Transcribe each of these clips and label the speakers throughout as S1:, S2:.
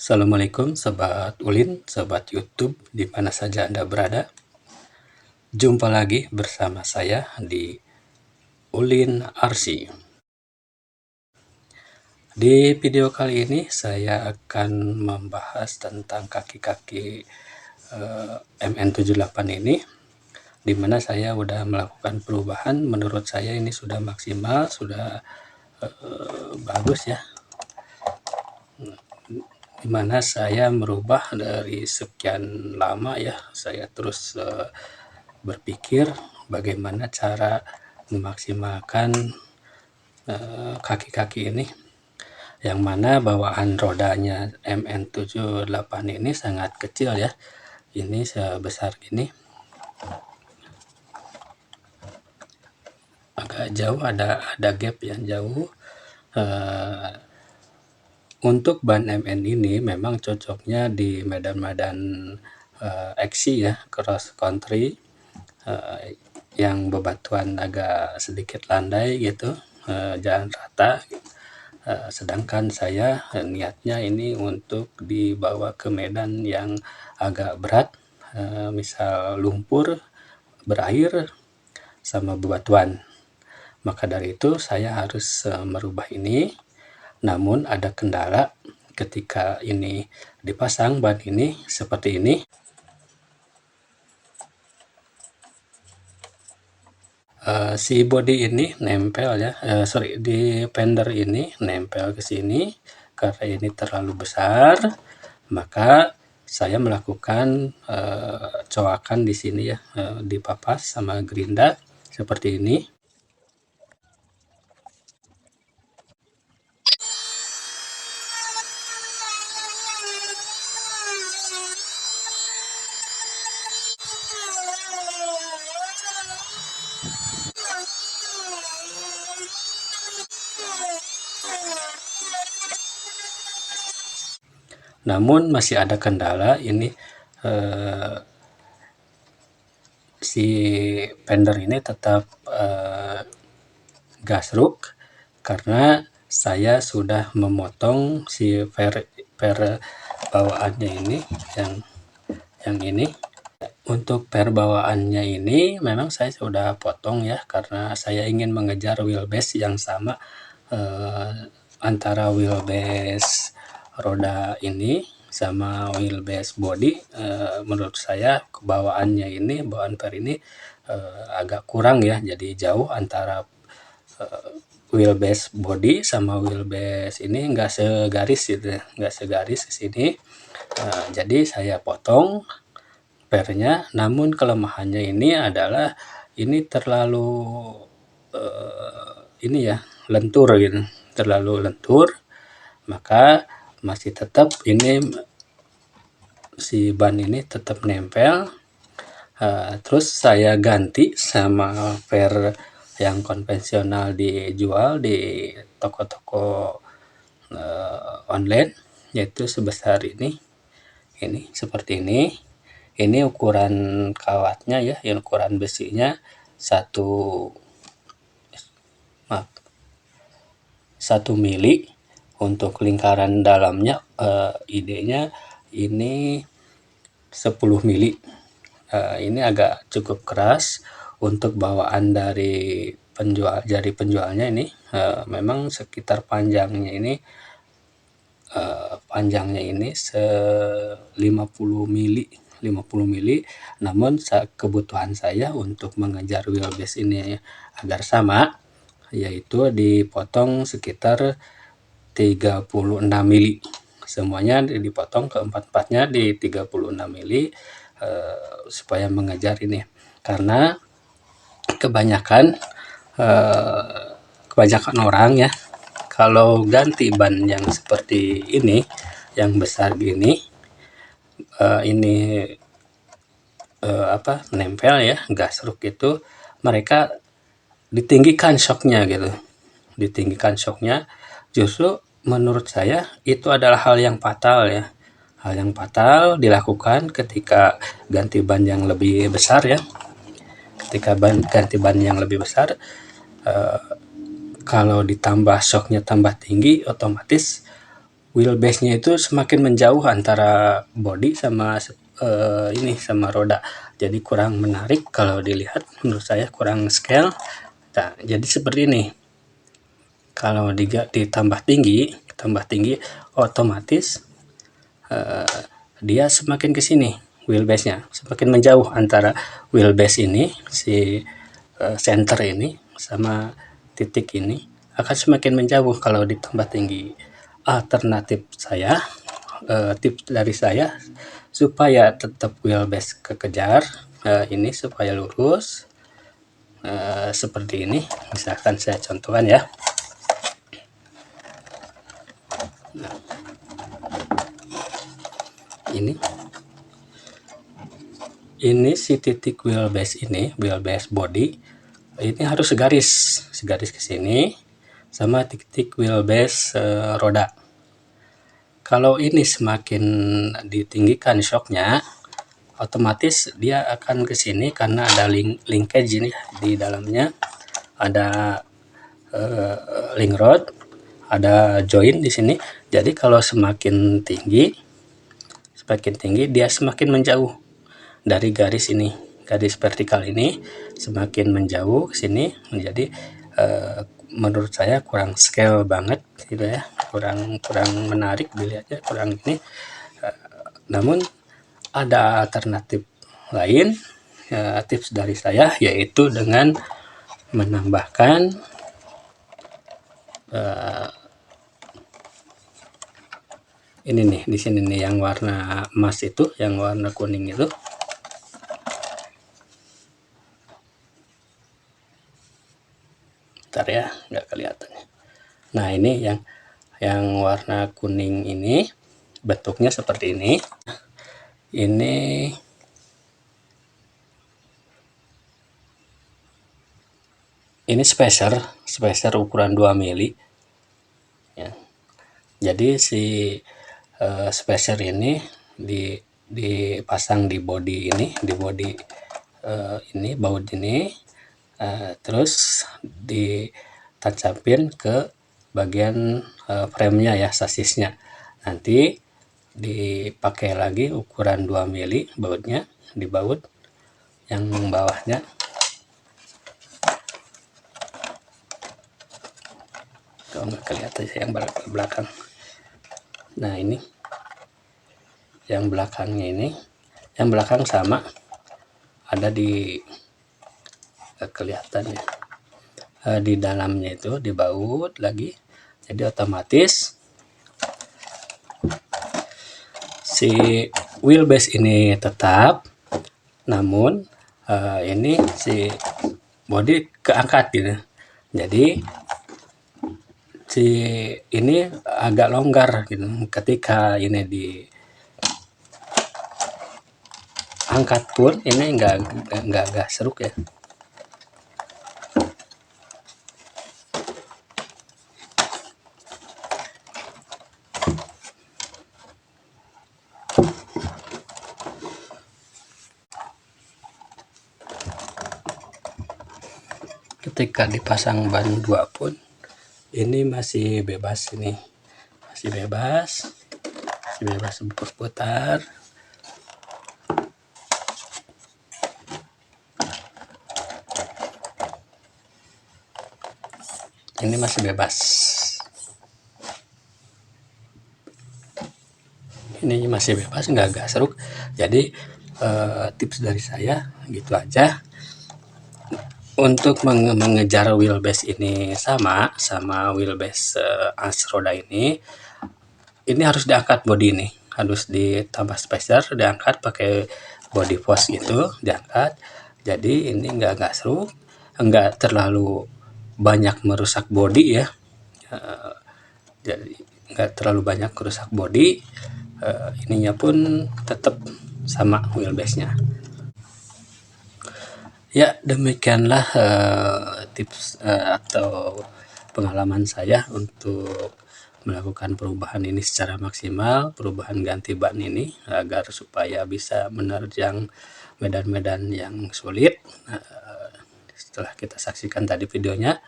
S1: Assalamualaikum Sobat Ulin, Sobat YouTube, di mana saja Anda berada. Jumpa lagi bersama saya di Ulin RC. Di video kali ini saya akan membahas tentang kaki-kaki MN78 ini, di mana saya sudah melakukan perubahan. Menurut saya ini sudah maksimal, sudah bagus ya. Dimana saya merubah dari sekian lama ya, saya terus berpikir bagaimana cara memaksimalkan kaki-kaki ini, yang mana bawaan rodanya MN78 ini sangat kecil ya, ini sebesar gini, agak jauh, ada gap yang jauh. Untuk ban MN ini memang cocoknya di medan-medan XC ya, cross country, yang bebatuan agak sedikit landai gitu, jalan rata. Sedangkan saya niatnya ini untuk dibawa ke medan yang agak berat, misal lumpur, berair, sama bebatuan. Maka dari itu saya harus merubah ini. Namun ada kendala ketika ini dipasang ban ini seperti ini. Si body ini nempel ya, di fender ini nempel ke sini. Karena ini terlalu besar, maka saya melakukan coakan di sini ya, dipapas sama gerinda seperti ini. Namun masih ada kendala ini, si fender ini tetap gasruk karena saya sudah memotong si per bawaannya ini, yang ini. Untuk per bawaannya ini memang saya sudah potong ya, karena saya ingin mengejar wheelbase yang sama antara wheelbase roda ini sama wheelbase body. Menurut saya bawaannya ini, bawaan per ini agak kurang ya, jadi jauh antara wheelbase body sama wheelbase ini, nggak segaris gitu ya, nggak segaris ke sini. Jadi saya potong pernya. Namun kelemahannya ini adalah ini terlalu ini ya, lentur gitu, terlalu lentur. Maka masih tetap ini, si ban ini tetap nempel. Terus saya ganti sama per yang konvensional dijual di toko-toko online, yaitu sebesar ini seperti ini. Ini ukuran kawatnya ya, yang ukuran besinya 1 mili. Untuk lingkaran dalamnya idenya ini 10 mili. Ini agak cukup keras. Untuk bawaan dari jari penjualnya ini memang sekitar panjangnya ini 50 mili. Namun kebutuhan saya untuk mengejar wheelbase ini agar sama, yaitu dipotong sekitar 36 mili. Semuanya dipotong, keempat-empatnya di 36 mili supaya mengejar ini. Karena kebanyakan orang ya, kalau ganti ban yang seperti ini, yang besar gini, ini nempel ya, gasruk itu, mereka ditinggikan shocknya gitu. Ditinggikan shocknya, justru menurut saya itu adalah hal yang fatal ya. Hal yang fatal dilakukan ketika ganti ban yang lebih besar ya. Ketika ganti ban yang lebih besar, kalau ditambah shocknya tambah tinggi, otomatis wheelbase-nya itu semakin menjauh antara bodi sama ini sama roda. Jadi kurang menarik kalau dilihat, menurut saya kurang scale. Nah, jadi seperti ini. Kalau ditambah tinggi otomatis dia semakin ke sini wheelbase-nya, semakin menjauh antara wheelbase ini si center ini sama titik ini akan semakin menjauh kalau ditambah tinggi. Alternatif saya, tips dari saya supaya tetap wheelbase kekejar ini supaya lurus seperti ini. Misalkan saya contohkan ya. Nah, ini si titik wheelbase body ini harus segaris ke sini sama titik wheelbase roda. Kalau ini semakin ditinggikan shocknya, otomatis dia akan ke sini karena ada linkage ini di dalamnya, ada link rod, ada join di sini. Jadi kalau semakin tinggi dia semakin menjauh dari garis ini, garis vertikal ini semakin menjauh ke sini, menjadi menurut saya kurang scale banget gitu ya, kurang menarik dilihatnya, kurang ini. Namun ada alternatif lain, tips dari saya yaitu dengan menambahkan ini nih, di sini nih yang warna emas itu, yang warna kuning itu. Bentar ya, nggak kelihatan. Nah, ini yang warna kuning ini bentuknya seperti ini. Ini spacer ukuran 2 mili ya. Jadi si spacer ini dipasang di bodi ini, ini baut ini, terus ditancapin ke bagian frame-nya ya, sasisnya. Nanti dipakai lagi ukuran 2 mili bautnya, dibaut yang bawahnya. Kalau nggak kelihatan yang belakang. Nah, ini yang belakangnya ini, yang belakang sama ada di kelihatan ya, di dalamnya itu dibaut lagi. Jadi otomatis si wheelbase ini tetap, namun ini si body keangkat gitu. Jadi si ini agak longgar gitu ketika ini diangkat pun ini enggak seruk ya. Ketika dipasang ban 2 pun ini masih bebas, masih bebas berputar. Ini masih bebas, ini masih bebas, nggak seruk. Jadi tips dari saya gitu aja. Untuk mengejar wheelbase ini sama wheelbase as roda ini harus diangkat body ini, harus ditambah spacer, diangkat pakai body post gitu, diangkat. Jadi ini enggak seru, enggak terlalu banyak merusak body ya. Jadi enggak terlalu banyak merusak body, ininya pun tetap sama wheelbase-nya. Ya, demikianlah tips atau pengalaman saya untuk melakukan perubahan ini secara maksimal, perubahan ganti ban ini agar supaya bisa menerjang medan-medan yang sulit. Setelah kita saksikan tadi videonya,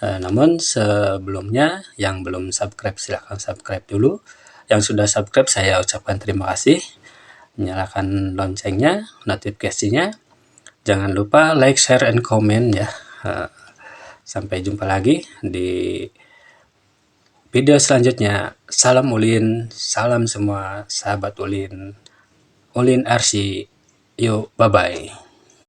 S1: namun sebelumnya yang belum subscribe silahkan subscribe dulu, Yang sudah subscribe saya ucapkan terima kasih. Nyalakan loncengnya, notifikasinya. Jangan lupa like, share, and comment ya. Sampai jumpa lagi di video selanjutnya. Salam Ulin, salam semua sahabat Ulin. Ulin Arsy. Yuk, bye-bye.